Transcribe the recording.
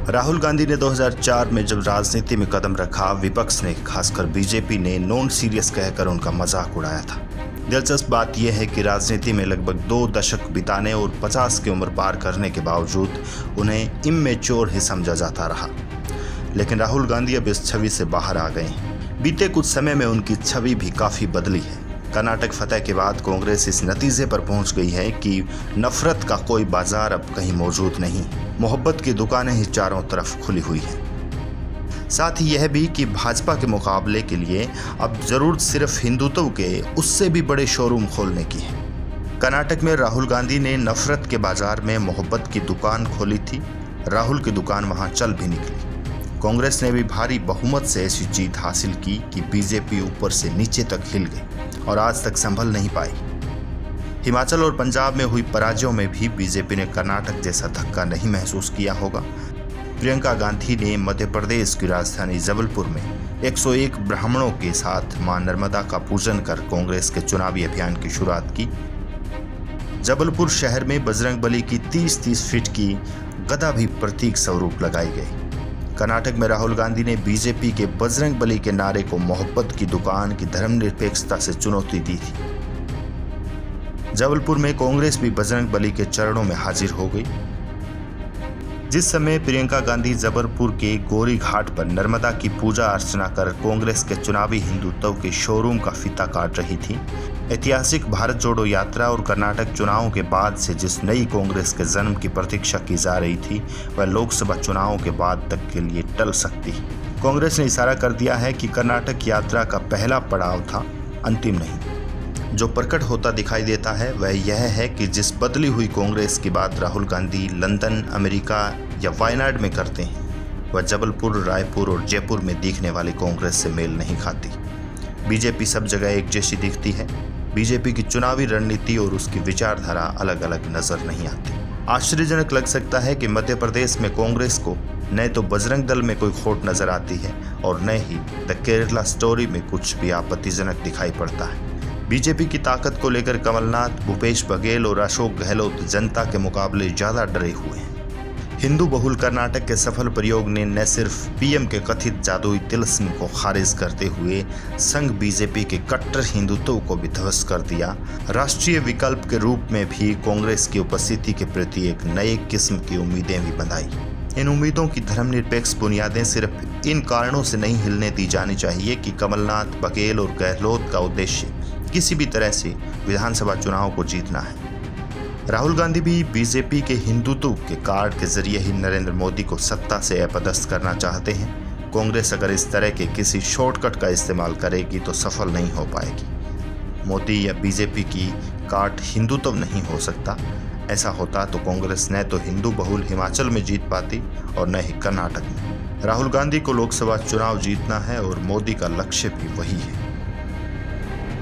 राहुल गांधी ने 2004 में जब राजनीति में कदम रखा, विपक्ष ने, खासकर बीजेपी ने नॉन सीरियस कहकर उनका मजाक उड़ाया था। दिलचस्प बात यह है कि राजनीति में लगभग 2 दशक बिताने और 50 की उम्र पार करने के बावजूद उन्हें इमैच्योर ही समझा जाता रहा। लेकिन राहुल गांधी अब इस छवि से बाहर आ गए हैं। बीते कुछ समय में उनकी छवि भी काफ़ी बदली है। कर्नाटक फतह के बाद कांग्रेस इस नतीजे पर पहुंच गई है कि नफरत का कोई बाजार अब कहीं मौजूद नहीं, मोहब्बत की दुकानें ही चारों तरफ खुली हुई हैं। साथ ही यह भी कि भाजपा के मुकाबले के लिए अब जरूरत सिर्फ हिंदुत्व के उससे भी बड़े शोरूम खोलने की है। कर्नाटक में राहुल गांधी ने नफरत के बाजार में मोहब्बत की दुकान खोली थी। राहुल की दुकान वहां चल भी निकली। कांग्रेस ने भी भारी बहुमत से ऐसी जीत हासिल की कि बीजेपी ऊपर से नीचे तक हिल गई और आज तक संभल नहीं पाई। हिमाचल और पंजाब में हुई पराजयों में भी बीजेपी ने कर्नाटक जैसा धक्का नहीं महसूस किया होगा। प्रियंका गांधी ने मध्य प्रदेश की राजधानी जबलपुर में 101 ब्राह्मणों के साथ मां नर्मदा का पूजन कर कांग्रेस के चुनावी अभियान की शुरुआत की। जबलपुर शहर में बजरंगबली की 30-30 फीट की गदा भी प्रतीक स्वरूप लगाई गई। कर्नाटक में राहुल गांधी ने बीजेपी के बजरंगबली के नारे को मोहब्बत की दुकान की धर्मनिरपेक्षता से चुनौती दी थी। जबलपुर में कांग्रेस भी बजरंगबली के चरणों में हाजिर हो गई। जिस समय प्रियंका गांधी जबलपुर के गोरी घाट पर नर्मदा की पूजा अर्चना कर कांग्रेस के चुनावी हिंदुत्व के शोरूम का फीता काट रही थी, ऐतिहासिक भारत जोड़ो यात्रा और कर्नाटक चुनावों के बाद से जिस नई कांग्रेस के जन्म की प्रतीक्षा की जा रही थी, वह लोकसभा चुनावों के बाद तक के लिए टल सकती। कांग्रेस ने इशारा कर दिया है कि कर्नाटक यात्रा का पहला पड़ाव था, अंतिम नहीं। जो प्रकट होता दिखाई देता है वह यह है कि जिस बदली हुई कांग्रेस की बात राहुल गांधी लंदन, अमेरिका या वायनाड में करते हैं, वह जबलपुर, रायपुर और जयपुर में दिखने वाली कांग्रेस से मेल नहीं खाती। बीजेपी सब जगह एक जैसी दिखती है। बीजेपी की चुनावी रणनीति और उसकी विचारधारा अलग अलग नजर नहीं आती। आश्चर्यजनक लग सकता है कि मध्य प्रदेश में कांग्रेस को न तो बजरंग दल में कोई खोट नजर आती है और न ही द केरला स्टोरी में कुछ भी आपत्तिजनक दिखाई पड़ता है। बीजेपी की ताकत को लेकर कमलनाथ, भूपेश बघेल और अशोक गहलोत जनता के मुकाबले ज्यादा डरे हुए हैं। हिंदू बहुल कर्नाटक के सफल प्रयोग ने न सिर्फ पीएम के कथित जादुई तिलिस्म को खारिज करते हुए संघ बीजेपी के कट्टर हिंदुत्व को भी ध्वस्त कर दिया, राष्ट्रीय विकल्प के रूप में भी कांग्रेस की उपस्थिति के प्रति एक नए किस्म की उम्मीदें भी बंधाई। इन उम्मीदों की धर्मनिरपेक्ष बुनियादें सिर्फ इन कारणों से नहीं हिलने दी जानी चाहिए कि कमलनाथ, बघेल और गहलोत का उद्देश्य किसी भी तरह से विधानसभा चुनाव को जीतना है। राहुल गांधी भी बीजेपी के हिंदुत्व के कार्ड के जरिए ही नरेंद्र मोदी को सत्ता से अपदस्थ करना चाहते हैं। कांग्रेस अगर इस तरह के किसी शॉर्टकट का इस्तेमाल करेगी तो सफल नहीं हो पाएगी। मोदी या बीजेपी की कार्ड हिंदुत्व नहीं हो सकता। ऐसा होता तो कांग्रेस न तो हिंदू बहुल हिमाचल में जीत पाती और न ही कर्नाटक में। राहुल गांधी को लोकसभा चुनाव जीतना है और मोदी का लक्ष्य भी वही है।